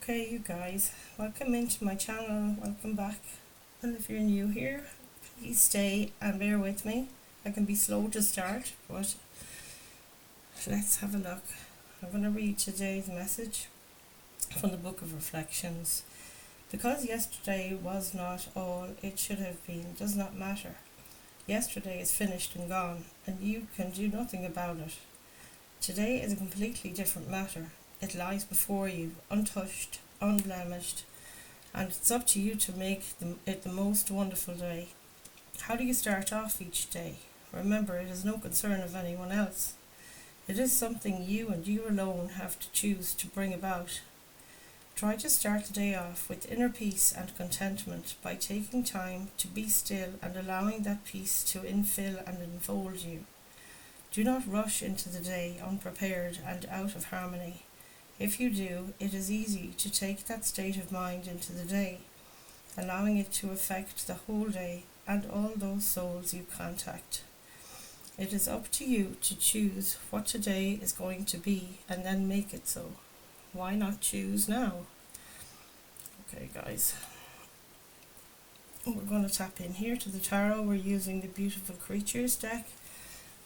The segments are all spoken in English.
Okay, you guys, welcome into my channel, welcome back. And if you're new here, please stay and bear with me. I can be slow to start, but let's have a look. I'm going to read today's message from the Book of Reflections. Because yesterday was not all it should have been does not matter. Yesterday is finished and gone, and you can do nothing about it. Today is a completely different matter. It lies before you, untouched, unblemished, and it's up to you to make it the most wonderful day. How do you start off each day? Remember, it is no concern of anyone else. It is something you and you alone have to choose to bring about. Try to start the day off with inner peace and contentment by taking time to be still and allowing that peace to infill and enfold you. Do not rush into the day unprepared and out of harmony. If you do, it is easy to take that state of mind into the day, allowing it to affect the whole day and all those souls you contact. It is up to you to choose what today is going to be and then make it so. Why not choose now? Okay, guys. We're going to tap in here to the tarot. We're using the Beautiful Creatures deck.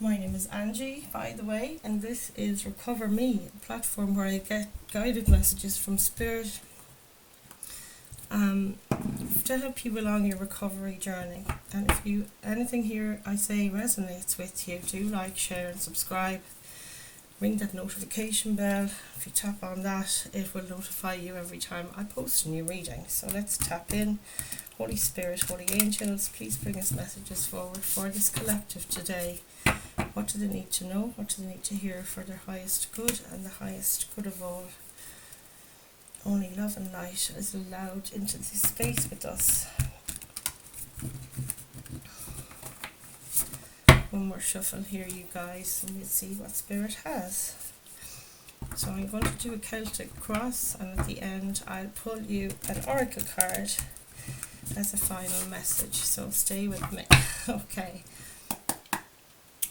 My name is Angie, by the way, and this is Recover Me, a platform where I get guided messages from Spirit to help you along your recovery journey. And if anything here I say resonates with you, do like, share and subscribe. Ring that notification bell. If you tap on that, it will notify you every time I post a new reading. So let's tap in. Holy Spirit, Holy Angels, please bring us messages forward for this collective today. What do they need to know? What do they need to hear for their highest good and the highest good of all? Only love and light is allowed into this space with us. One more shuffle here, you guys, and we'll see what Spirit has. So I'm going to do a Celtic cross, and at the end I'll pull you an oracle card as a final message. So stay with me. Okay.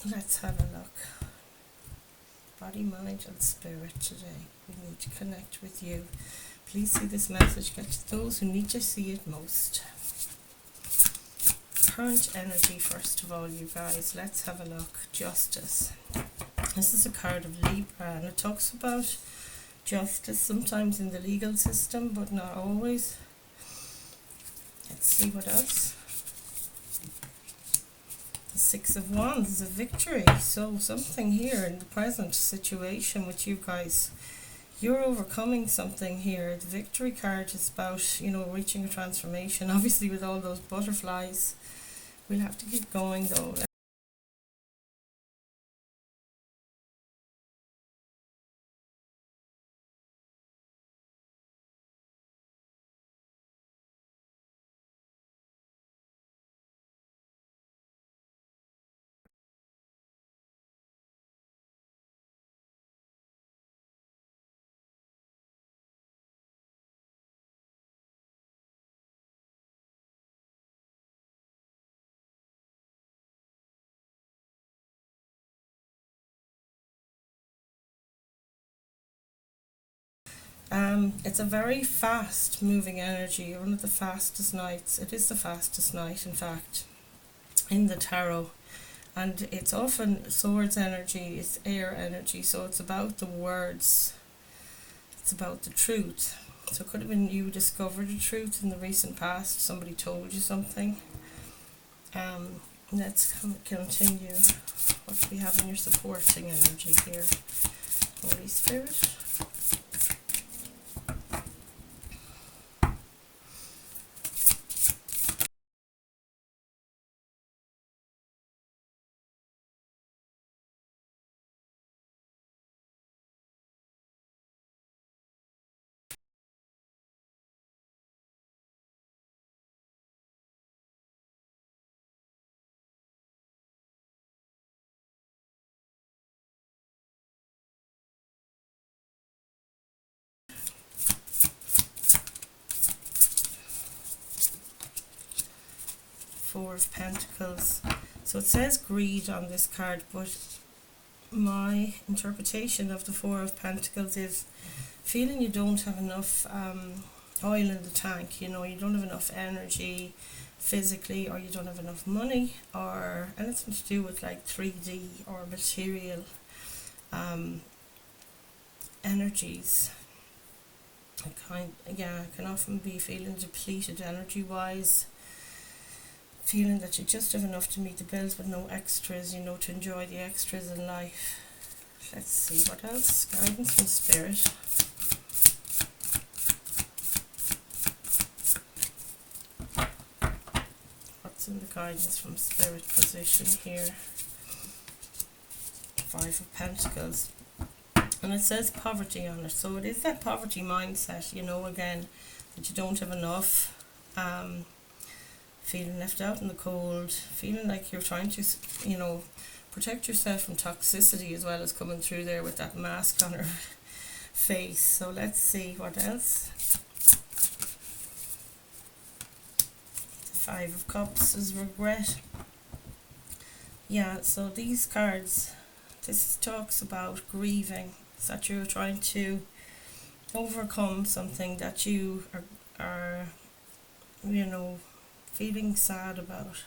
Let's have a look. Body, mind and spirit today. We need to connect with you. Please see this message get to those who need to see it most. Current energy first of all, you guys. Let's have a look. Justice. This is a card of Libra, and it talks about justice sometimes in the legal system, but not always. Let's see what else. The Six of Wands is a victory. So something here in the present situation with you guys, you're overcoming something here. The victory card is about, reaching a transformation. Obviously with all those butterflies, we'll have to keep going though. It's a very fast moving energy, one of the fastest nights. It is the fastest night, in fact, in the tarot. And it's often swords energy, it's air energy, so it's about the words, it's about the truth. So it could have been you discovered the truth in the recent past, somebody told you something. Let's continue what we have in your supporting energy here. Holy Spirit. Four of Pentacles. So it says greed on this card, but my interpretation of the Four of Pentacles is feeling you don't have enough oil in the tank, you don't have enough energy physically, or you don't have enough money, or anything to do with like 3D or material energies. I can often be feeling depleted energy wise, feeling that you just have enough to meet the bills but no extras, to enjoy the extras in life. Let's see what else. Guidance from Spirit. What's in the guidance from Spirit position here? Five of Pentacles. And it says poverty on it. So it is that poverty mindset, again, that you don't have enough. Feeling left out in the cold. Feeling like you're trying to, protect yourself from toxicity, as well as coming through there with that mask on her face. So let's see what else. The Five of Cups is regret. Yeah, so these cards, this talks about grieving. It's that you're trying to overcome something that you are feeling sad about.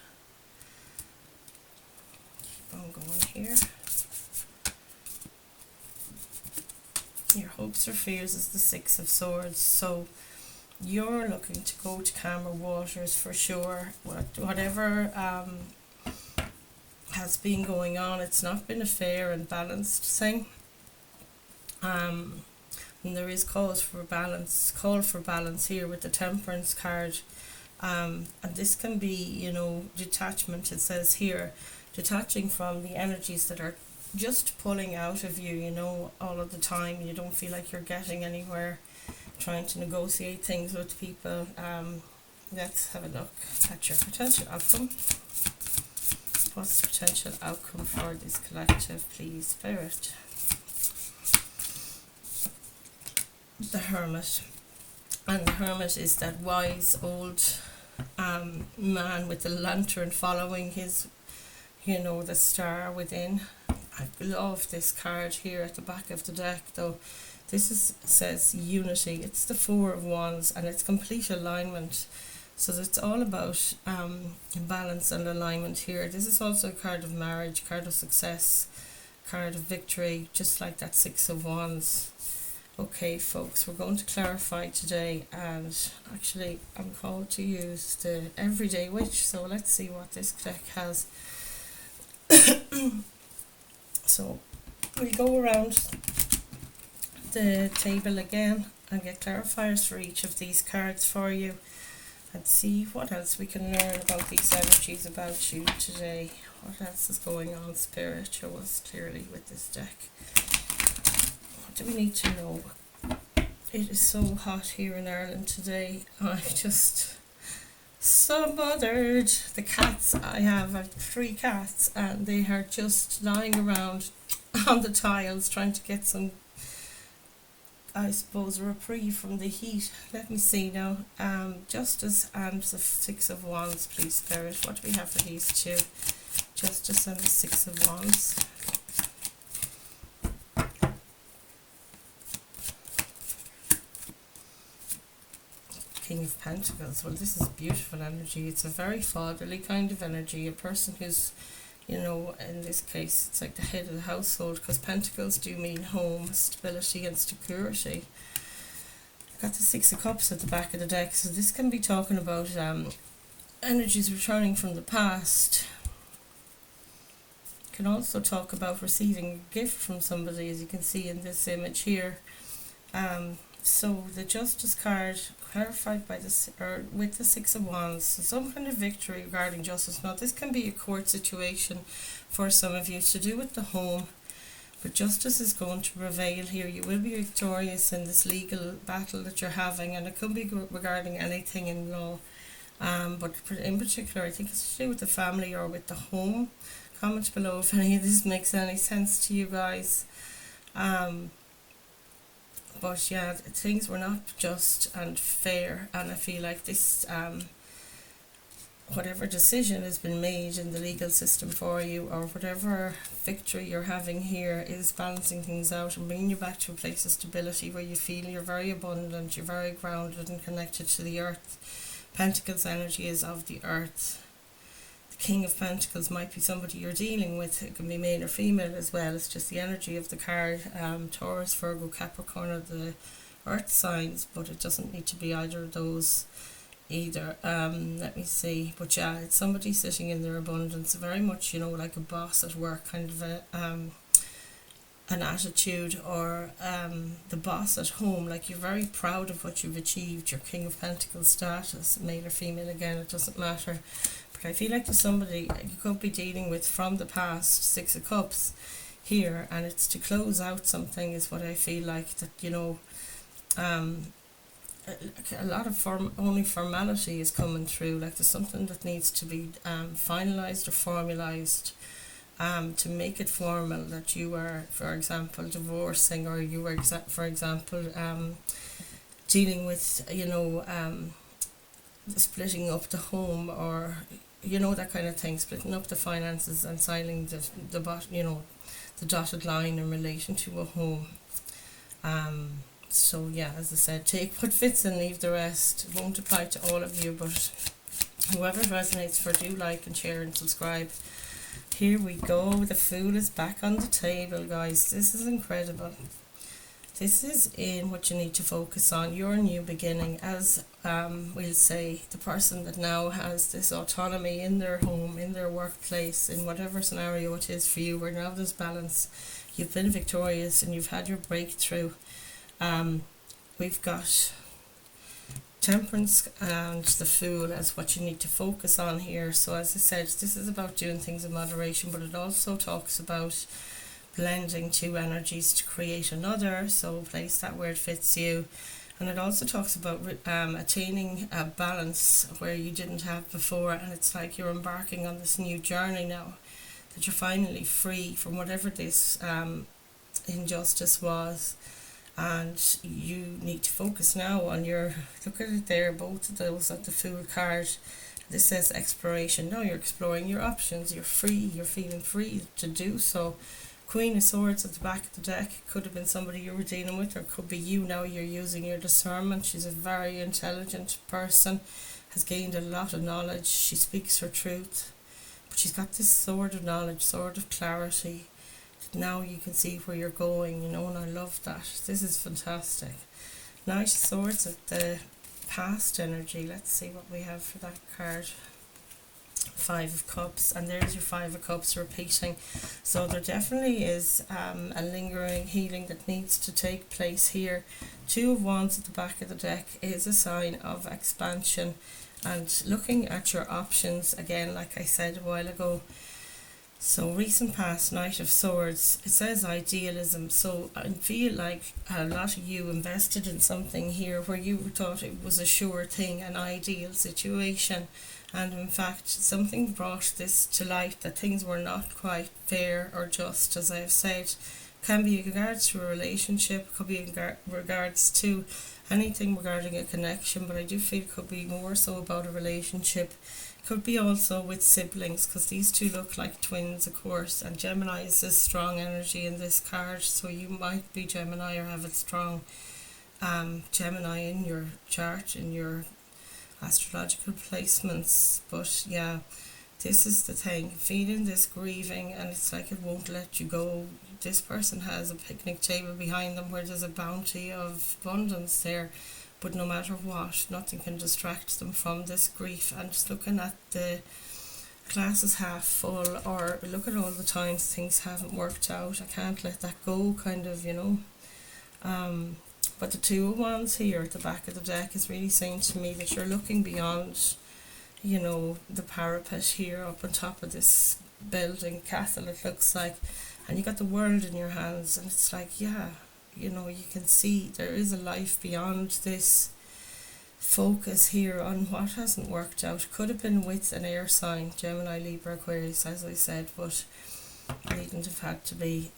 Keep on going here. Your hopes or fears is the Six of Swords. So you're looking to go to calmer waters for sure. Whatever has been going on, it's not been a fair and balanced thing. And there is call for balance here with the Temperance card. And this can be, detachment. It says here, detaching from the energies that are just pulling out of you, all of the time. You don't feel like you're getting anywhere, trying to negotiate things with people. Let's have a look at your potential outcome. What's the potential outcome for this collective, please, Spirit? The Hermit. And the Hermit is that wise old man with the lantern following his, the star within. I love this card here at the back of the deck, though. This says unity. It's the Four of Wands, and it's complete alignment. So it's all about balance and alignment here. This is also a card of marriage, card of success, card of victory, just like that Six of Wands. Okay, folks, we're going to clarify today, and actually I'm called to use the Everyday Witch, so let's see what this deck has. So we'll go around the table again and get clarifiers for each of these cards for you, and see what else we can learn about these energies about you today. What else is going on, Spirit? Show us clearly with this deck. What do we need to know? It is so hot here in Ireland today. I'm just smothered. The cats, I have 3 cats, and they are just lying around on the tiles trying to get some, I suppose, reprieve from the heat. Let me see now. Justice and the Six of Wands, please, Spirit. What do we have for these two? Justice and the Six of Wands. King of Pentacles. Well, this is beautiful energy. It's a very fatherly kind of energy. A person who's, in this case, it's like the head of the household, because Pentacles do mean home, stability and security. Got the Six of Cups at the back of the deck, so this can be talking about energies returning from the past. Can also talk about receiving a gift from somebody, as you can see in this image here. So the Justice card clarified by with the Six of Wands, so some kind of victory regarding justice. Now this can be a court situation for some of you to do with the home, but justice is going to prevail here. You will be victorious in this legal battle that you're having, and it could be regarding anything in law, but in particular I think it's to do with the family or with the home. Comment below if any of this makes any sense to you guys. But yeah, things were not just and fair, and I feel like this whatever decision has been made in the legal system for you, or whatever victory you're having here, is balancing things out and bringing you back to a place of stability where you feel you're very abundant, you're very grounded and connected to the earth. Pentacles energy is of the earth. The King of Pentacles might be somebody you're dealing with. It can be male or female as well. It's just the energy of the card. Taurus, Virgo, Capricorn are the earth signs, but it doesn't need to be either of those either. Let me see, but yeah, it's somebody sitting in their abundance, very much, like a boss at work, kind of an attitude, or the boss at home, like you're very proud of what you've achieved, your King of Pentacles status, male or female, again, it doesn't matter. But I feel like there's somebody you could be dealing with from the past, Six of Cups here, and it's to close out something is what I feel like, that a lot of only formality is coming through, like there's something that needs to be finalised or formalised to make it formal, that you are, for example, divorcing, or you were, for example, dealing with, splitting up the home, or, that kind of thing, splitting up the finances and signing the dotted line in relation to a home. So yeah, as I said, take what fits and leave the rest. It won't apply to all of you, but whoever resonates for, do like and share and subscribe. Here we go. The Fool is back on the table, guys. This is incredible. This is in what you need to focus on, your new beginning, as we'll say, the person that now has this autonomy in their home, in their workplace, in whatever scenario it is for you, where now there's balance. You've been victorious and you've had your breakthrough. We've got Temperance and the Fool as what you need to focus on here. So as I said, this is about doing things in moderation, but it also talks about blending two energies to create another. So place that where it fits you. And it also talks about attaining a balance where you didn't have before, and it's like you're embarking on this new journey now, that you're finally free from whatever this injustice was. And you need to focus now on your, look at it there, both of those at the Fool card. This says exploration. Now you're exploring your options, you're free, you're feeling free to do so. Queen of Swords at the back of the deck. Could have been somebody you were dealing with, or could be you now. You're using your discernment. She's a very intelligent person, has gained a lot of knowledge, she speaks her truth, but she's got this sword of knowledge, sword of clarity. Now you can see where you're going, and I love that. This is fantastic. Knight of Swords at the past energy. Let's see what we have for that card. Five of Cups, and there's your Five of Cups repeating. So there definitely is a lingering healing that needs to take place here. Two of Wands at the back of the deck is a sign of expansion and looking at your options again, like I said a while ago. So recent past, Knight of Swords, it says idealism. So I feel like a lot of you invested in something here where you thought it was a sure thing, an ideal situation, and in fact something brought this to light, that things were not quite fair or just, as I've said. Can be in regards to a relationship, could be in regards to anything regarding a connection, but I do feel it could be more so about a relationship. Could be also with siblings, because these two look like twins, of course, and Gemini is a strong energy in this card, so you might be Gemini or have a strong Gemini in your chart, in your astrological placements. But yeah, this is the thing, feeling this grieving, and it's like it won't let you go. This person has a picnic table behind them where there's a bounty of abundance there, but no matter what, nothing can distract them from this grief. And just looking at the glass is half full, or look at all the times things haven't worked out, I can't let that go, kind of, but the Two of Wands here at the back of the deck is really saying to me that you're looking beyond, the parapet here up on top of this building, castle it looks like, and you got the world in your hands, and it's like, yeah, you can see there is a life beyond this. Focus here on what hasn't worked out. Could have been with an air sign, Gemini, Libra, Aquarius, as I said, but it needn't have had to be.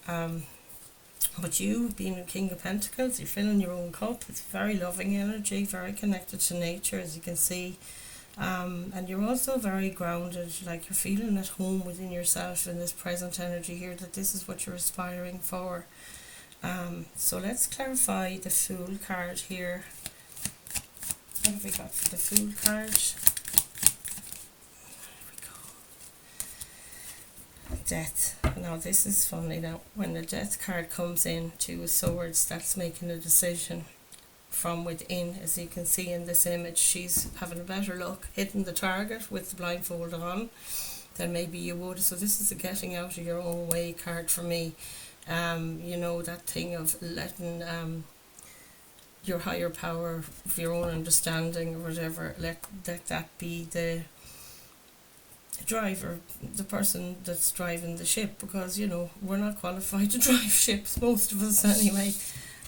But you, being a King of Pentacles, you're filling your own cup. It's very loving energy, very connected to nature, as you can see. And you're also very grounded, like you're feeling at home within yourself in this present energy here, that this is what you're aspiring for. So let's clarify the Fool card here. What have we got for the Fool card? There we go. Death. Now this is funny. Now when the Death card comes in, Two of Swords, that's making a decision from within. As you can see in this image, she's having a better look hitting the target with the blindfold on than maybe you would. So this is a getting out of your own way card for me. You know, that thing of letting your higher power of your own understanding or whatever, let that be the driver, the person that's driving the ship, because you know we're not qualified to drive ships, most of us anyway.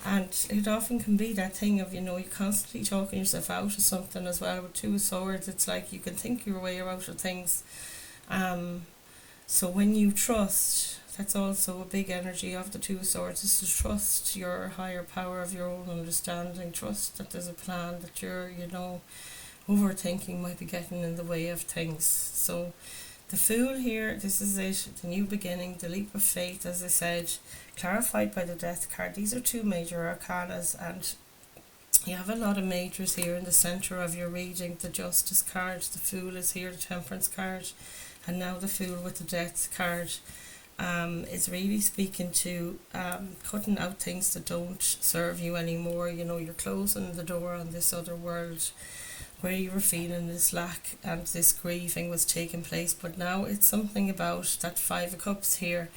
And it often can be that thing of, you know, you're constantly talking yourself out of something as well. With Two of Swords, it's like you can think your way out of things. So when you trust, that's also a big energy of the Two of Swords, is to trust your higher power of your own understanding. Trust that there's a plan, that you're, you know, overthinking might be getting in the way of things. So the Fool here, this is it, the new beginning, the leap of faith, as I said, clarified by the Death card. These are two major arcanas, and you have a lot of majors here in the centre of your reading. The Justice card, the Fool is here, the Temperance card, and now the Fool with the Death card. Is really speaking to cutting out things that don't serve you anymore. You know, you're closing the door on this other world where you were feeling this lack and this grieving was taking place. But now it's something about that Five of Cups here.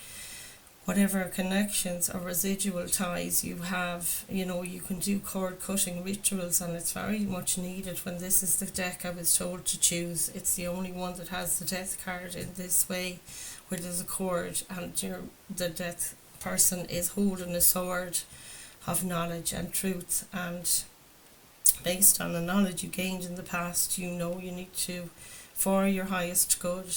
Whatever connections or residual ties you have, you know, you can do cord cutting rituals, and it's very much needed when this is the deck I was told to choose. It's the only one that has the Death card in this way, where there's a cord and the Death person is holding a sword of knowledge and truth, and based on the knowledge you gained in the past, you know you need to, for your highest good,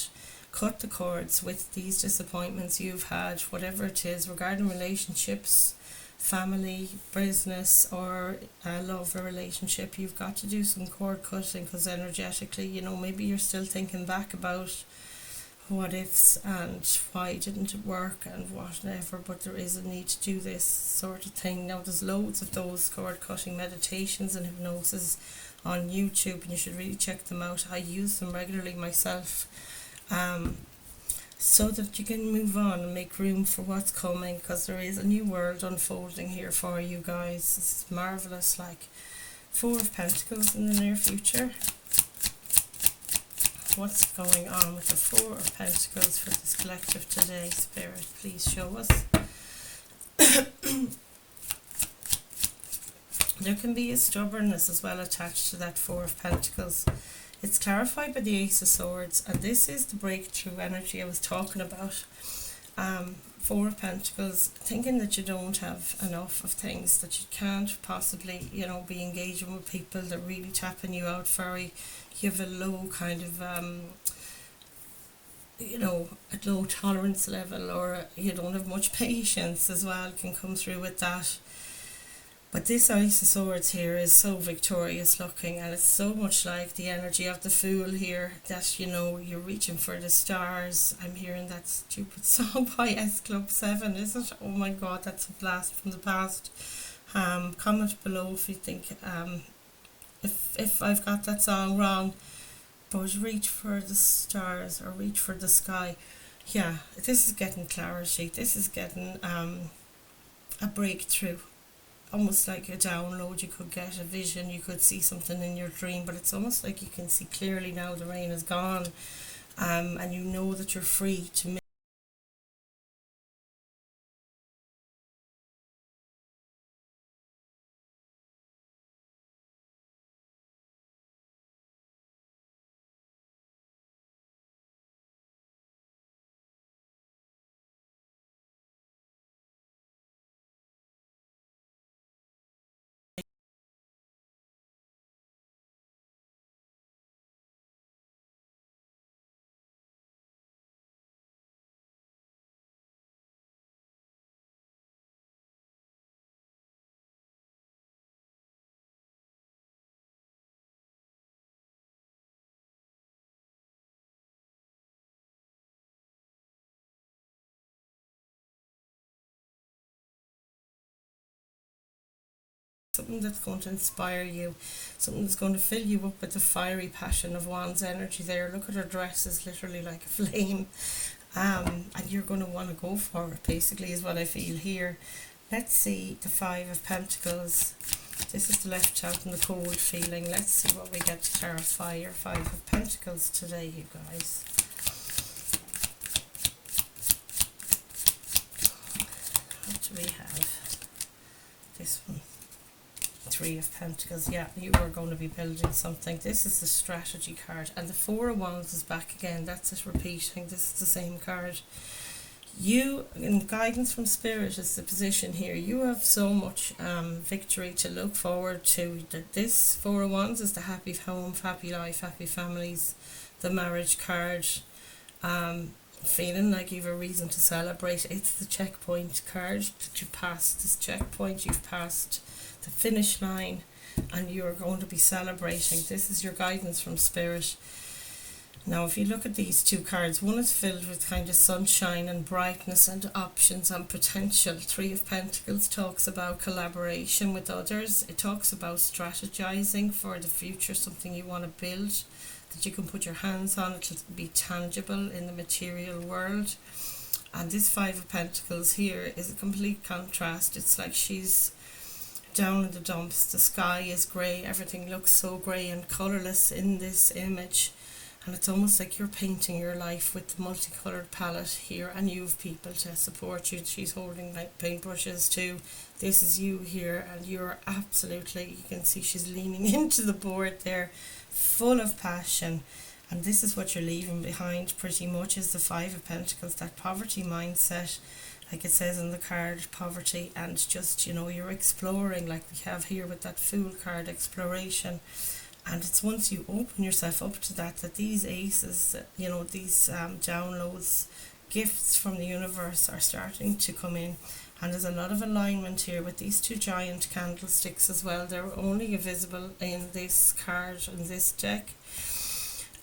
cut the cords with these disappointments you've had, whatever it is, regarding relationships, family, business, or love or relationship. You've got to do some cord cutting, because energetically, you know, maybe you're still thinking back about what ifs and why didn't it work and whatever, but there is a need to do this sort of thing. Now there's loads of those cord cutting meditations and hypnosis on YouTube, and you should really check them out. I use them regularly myself, so that you can move on and make room for what's coming, because there is a new world unfolding here for you guys. This is marvellous. Like Four of Pentacles in the near future. What's going on with the Four of Pentacles for this collective today? Spirit, please show us. There can be a stubbornness as well attached to that Four of Pentacles. It's clarified by the Ace of Swords, and this is the breakthrough energy I was talking about. Four of Pentacles, thinking that you don't have enough of things, that you can't possibly, you know, be engaging with people that really tapping you out very. You have a low kind of, you know, a low tolerance level, or you don't have much patience as well, can come through with that. But this Ace of Swords here is so victorious looking, and it's so much like the energy of the Fool here, that, you know, you're reaching for the stars. I'm hearing that stupid song by S Club 7, is it? Oh my god, that's a blast from the past. Comment below if you think if I've got that song wrong, but reach for the stars or reach for the sky. Yeah, this is getting clarity. This is getting a breakthrough, almost like a download. You could get a vision, you could see something in your dream, but it's almost like you can see clearly now. The rain is gone, and you know that you're free to make something that's going to inspire you, something that's going to fill you up with the fiery passion of Wands energy there. Look at her dress, is literally like a flame. And you're going to want to go for it, basically, is what I feel here. Let's see the Five of Pentacles. This is the left out in the cold feeling. Let's see what we get to clarify your Five of Pentacles today, you guys. What do we have? This one. Three of Pentacles. Yeah, you are going to be building something. This is the strategy card. And the Four of Wands is back again. That's it repeating. This is the same card. You, in guidance from Spirit, is the position here. You have so much victory to look forward to. This Four of Wands is the happy home, happy life, happy families, the marriage card. Feeling like you have a reason to celebrate. It's the checkpoint card that you've passed. This checkpoint, you've passed the finish line, and you're going to be celebrating. This is your guidance from Spirit. Now, if you look at these two cards, one is filled with kind of sunshine and brightness and options and potential. Three of Pentacles talks about collaboration with others. It talks about strategizing for the future, something you want to build that you can put your hands on. It'll be tangible in the material world. And this Five of Pentacles here is a complete contrast. It's like she's down in the dumps. The sky is grey. Everything looks so grey and colourless in this image. And it's almost like you're painting your life with the multicoloured palette here, and you have people to support you. She's holding like paintbrushes too. This is you here, and you're absolutely, you can see she's leaning into the board there, full of passion. And this is what you're leaving behind pretty much, is the Five of Pentacles, that poverty mindset, like it says in the card, poverty, and just, you know, you're exploring, like we have here with that Fool card, exploration. And it's once you open yourself up to that, that these aces, you know, these downloads, gifts from the universe are starting to come in. And there's a lot of alignment here with these two giant candlesticks as well. They're only visible in this card, in this deck.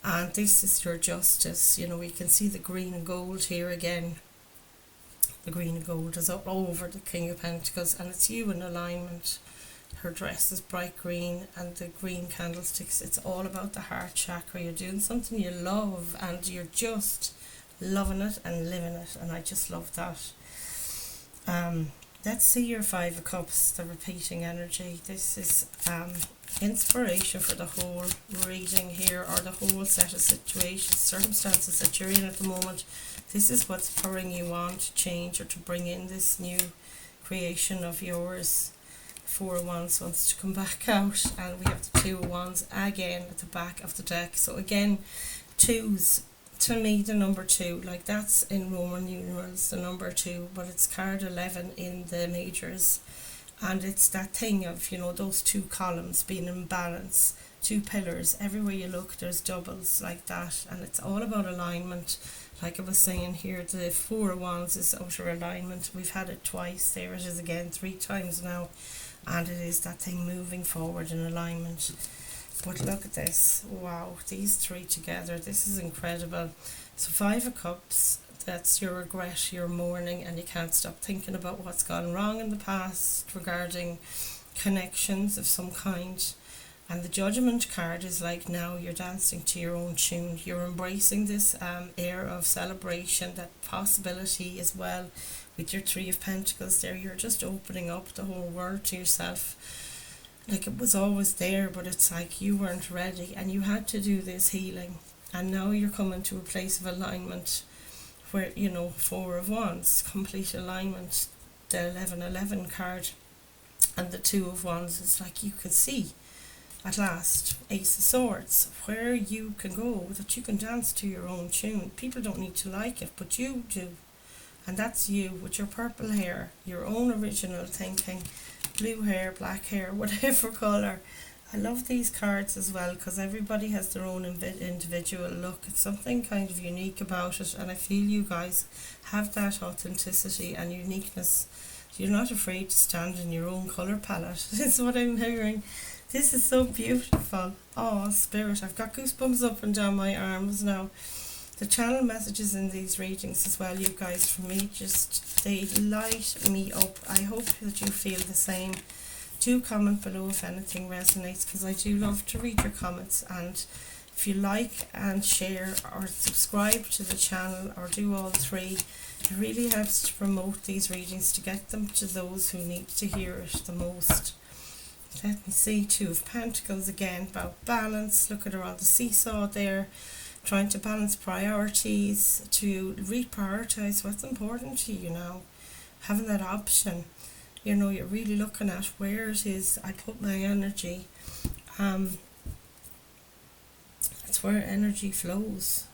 And this is your justice. You know, we can see the green and gold here again. The green and gold is up over the King of Pentacles, and it's you in alignment. Her dress is bright green, and the green candlesticks, it's all about the heart chakra. You're doing something you love, and you're just loving it and living it, and I just love that. Let's see your Five of Cups, the repeating energy. This is inspiration for the whole reading here, or the whole set of situations, circumstances that you're in at the moment. This is what's spurring you on to change or to bring in this new creation of yours. Four of Wands wants to come back out, and we have the Two of Wands again at the back of the deck. So again, twos, to me the number two, like that's in Roman numerals the number two, but it's card 11 in the majors, and it's that thing of, you know, those two columns being in balance, two pillars, everywhere you look there's doubles like that, and it's all about alignment. Like I was saying here, the Four of Wands is outer alignment. We've had it twice, there it is again, 3 times now. And it is that thing moving forward in alignment. But look at this. Wow, these three together. This is incredible. So Five of Cups, that's your regret, your mourning, and you can't stop thinking about what's gone wrong in the past regarding connections of some kind. And the Judgment card is like, now you're dancing to your own tune. You're embracing this air of celebration, that possibility as well. With your Three of Pentacles there, you're just opening up the whole world to yourself. Like it was always there, but it's like you weren't ready, and you had to do this healing. And now you're coming to a place of alignment where, you know, Four of Wands, complete alignment. The 11-11 card and the Two of Wands is like you can see at last, Ace of Swords, where you can go, that you can dance to your own tune. People don't need to like it, but you do. And that's you with your purple hair, your own original thinking, blue hair, black hair, whatever colour. I love these cards as well, because everybody has their own individual look. It's something kind of unique about it, and I feel you guys have that authenticity and uniqueness. You're not afraid to stand in your own colour palette. That's what I'm hearing. This is so beautiful. Oh, Spirit, I've got goosebumps up and down my arms now. The channel messages in these readings as well, you guys, for me, just, they light me up. I hope that you feel the same. Do comment below if anything resonates, because I do love to read your comments. And if you like and share or subscribe to the channel or do all three, it really helps to promote these readings, to get them to those who need to hear it the most. Let me see, Two of Pentacles again, about balance. Look at her on the seesaw there, trying to balance priorities, to reprioritize what's important to you now. Having that option, you know, you're really looking at where it is I put my energy. It's where energy flows,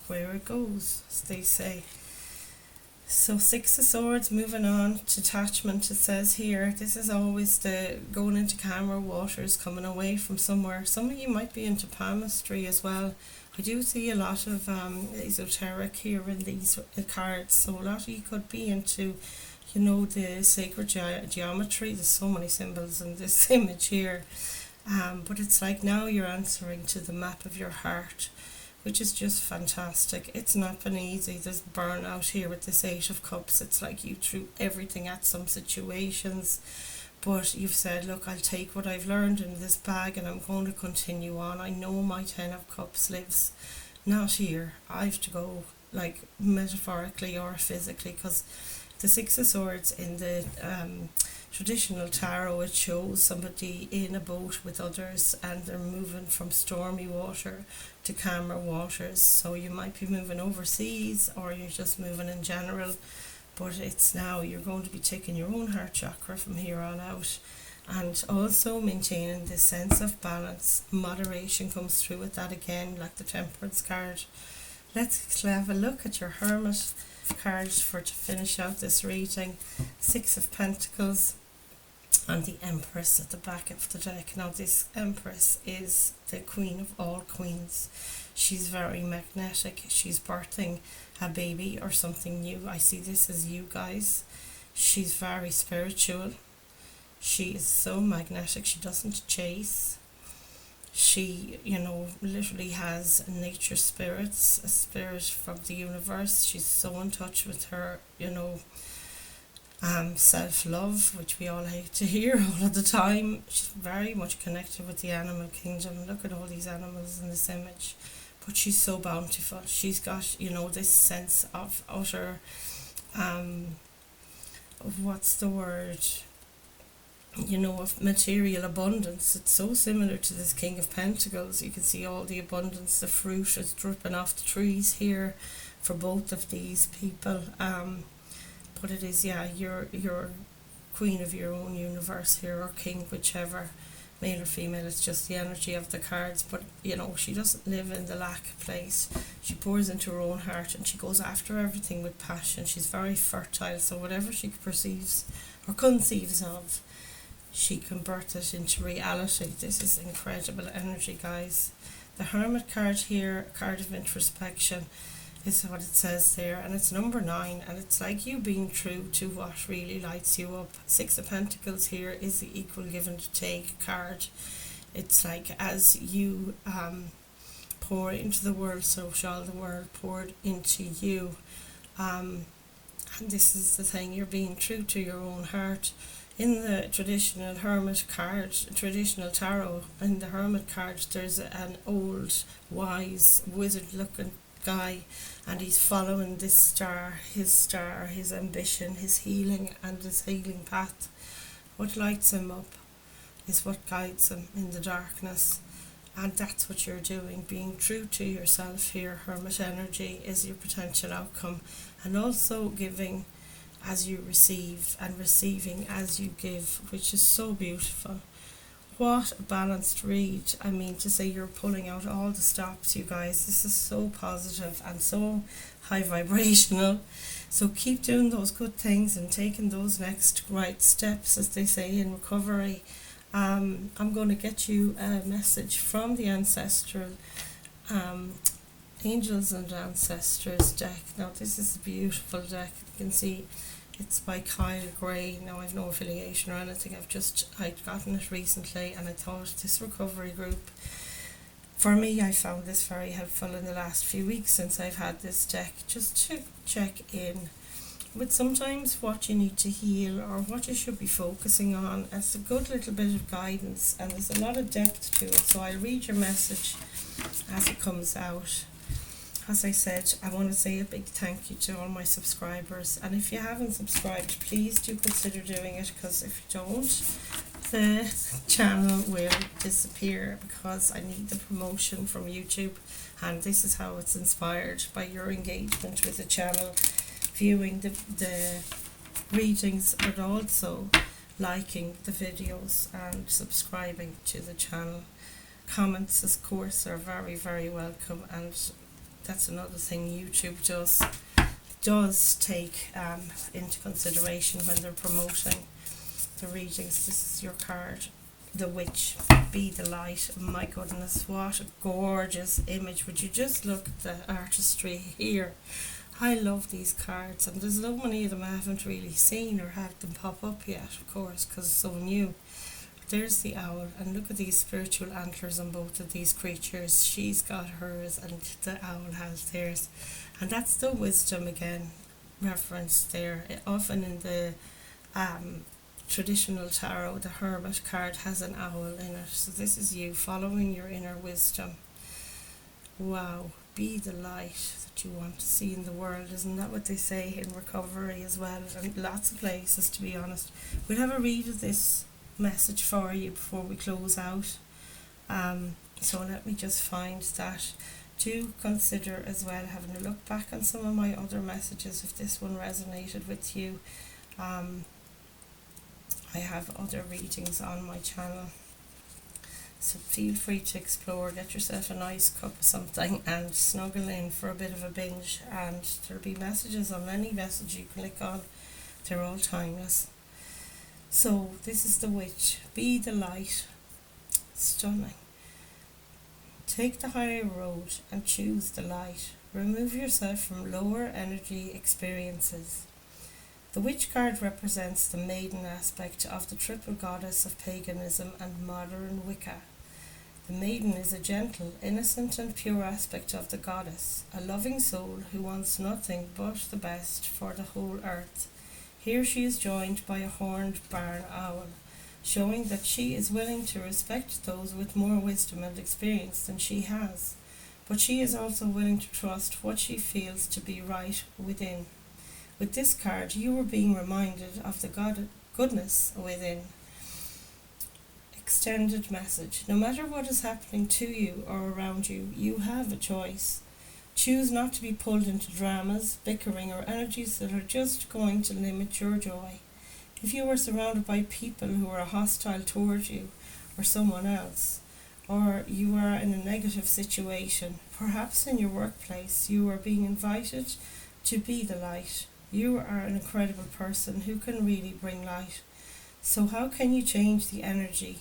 where it goes, as they say. So Six of Swords, moving on, detachment, it says here. This is always the going into calmer waters, coming away from somewhere. Some of you might be into palmistry as well. I do see a lot of esoteric here in these cards. So a lot of you could be into, you know, the sacred geometry. There's so many symbols in this image here. But it's like now you're answering to the map of your heart, which is just fantastic. It's not been easy. There's burnout here with this Eight of Cups. It's like you threw everything at some situations, but you've said, look, I'll take what I've learned in this bag and I'm going to continue on. I know my Ten of Cups lives not here. I have to go, like, metaphorically or physically, because the Six of Swords in the traditional tarot, it shows somebody in a boat with others and they're moving from stormy water to calmer waters. So you might be moving overseas or you're just moving in general, but it's now you're going to be taking your own heart chakra from here on out, and also maintaining this sense of balance. Moderation comes through with that again, like the Temperance card. Let's have a look at your Hermit cards to finish out this reading. Six of Pentacles and the Empress at the back of the deck. Now this Empress is the queen of all queens. She's very magnetic. She's birthing a baby or something new. I see this as you guys. She's very spiritual. She is so magnetic. She doesn't chase. She, you know, literally has nature spirits, a spirit from the universe. She's so in touch with her, you know, self-love, which we all hate to hear all of the time. She's very much connected with the animal kingdom. Look at all these animals in this image. But she's so bountiful. She's got, you know, this sense of utter, what's the word? You know, of material abundance. It's so similar to this King of Pentacles. You can see all the abundance. The fruit is dripping off the trees here for both of these people. But it is, yeah, you're queen of your own universe here, or king, whichever, male or female. It's just the energy of the cards. But, you know, she doesn't live in the lack place. She pours into her own heart and she goes after everything with passion. She's very fertile, so whatever she perceives or conceives of, she converts it into reality. This is incredible energy, guys. The Hermit card here, card of introspection, is what it says there, and it's number 9, and it's like you being true to what really lights you up. Six of Pentacles here is the equal give and take card. It's like as you pour into the world, so shall the world pour into you. And this is the thing, you're being true to your own heart. In the traditional Hermit card, traditional tarot, in the Hermit card, there's an old, wise, wizard-looking guy, and he's following this star, his ambition, his healing, and his healing path. What lights him up is what guides him in the darkness, and that's what you're doing. Being true to yourself here, Hermit energy, is your potential outcome, and also giving as you receive and receiving as you give, which is so beautiful. What a balanced read. I mean, to say you're pulling out all the stops, you guys. This is so positive and so high vibrational. So keep doing those good things and taking those next right steps, as they say, in recovery. I'm going to get you a message from the ancestral Angels and Ancestors deck. Now this is a beautiful deck. You can see it's by Kyle Gray. Now I've no affiliation or anything. I'd gotten it recently, and I thought this recovery group, for me, I found this very helpful in the last few weeks since I've had this deck, just to check in But sometimes what you need to heal or what you should be focusing on, it's a good little bit of guidance and there's a lot of depth to it. So I'll read your message as it comes out. As I said, I want to say a big thank you to all my subscribers, and if you haven't subscribed, please do consider doing it, because if you don't, the channel will disappear, because I need the promotion from YouTube, and this is how it's inspired, by your engagement with the channel, viewing the readings, but also liking the videos and subscribing to the channel. Comments, of course, are very, very welcome, and that's another thing YouTube does take into consideration when they're promoting the readings. This is your card, the Witch, Be the Light. My goodness, what a gorgeous image. Would you just look at the artistry here? I love these cards, and there's so many of them I haven't really seen or had them pop up yet, of course, because it's so new. There's the owl, and look at these spiritual antlers on both of these creatures. She's got hers and the owl has theirs, and that's the wisdom again referenced there. Often in the traditional tarot, the hermit card has an owl in it, so this is you following your inner wisdom. Wow, be the light that you want to see in the world. Isn't that what they say in recovery as well, and lots of places, to be honest? We'll have a read of this message for you before we close out, so let me just find that. Do consider as well having a look back on some of my other messages if this one resonated with you. I have other readings on my channel, so feel free to explore. Get yourself a nice cup of something and snuggle in for a bit of a binge, and there'll be messages on any message you click on. They're all timeless. So this is the Witch, be the light. Stunning. Take the higher road and choose the light. Remove yourself from lower energy experiences. The Witch card represents the maiden aspect of the triple goddess of paganism and modern Wicca. The maiden is a gentle, innocent and pure aspect of the goddess, a loving soul who wants nothing but the best for the whole earth. Here she is joined by a horned barn owl, showing that she is willing to respect those with more wisdom and experience than she has, but she is also willing to trust what she feels to be right within. With this card, you are being reminded of the goodness within. Extended message. No matter what is happening to you or around you, you have a choice. Choose not to be pulled into dramas, bickering, or energies that are just going to limit your joy. If you are surrounded by people who are hostile towards you or someone else, or you are in a negative situation, perhaps in your workplace, you are being invited to be the light. You are an incredible person who can really bring light. So how can you change the energy?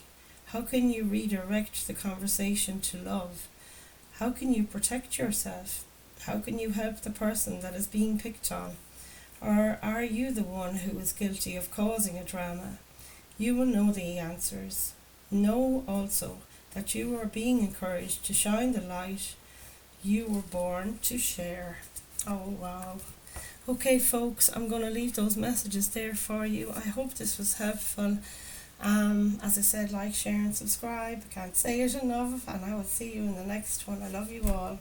How can you redirect the conversation to love? How can you protect yourself? How can you help the person that is being picked on? Or are you the one who is guilty of causing a drama? You will know the answers. Know also that you are being encouraged to shine the light you were born to share. Oh wow. Okay folks, I'm going to leave those messages there for you. I hope this was helpful. As I said, like, share and subscribe. I can't say it enough, and I will see you in the next one. I love you all.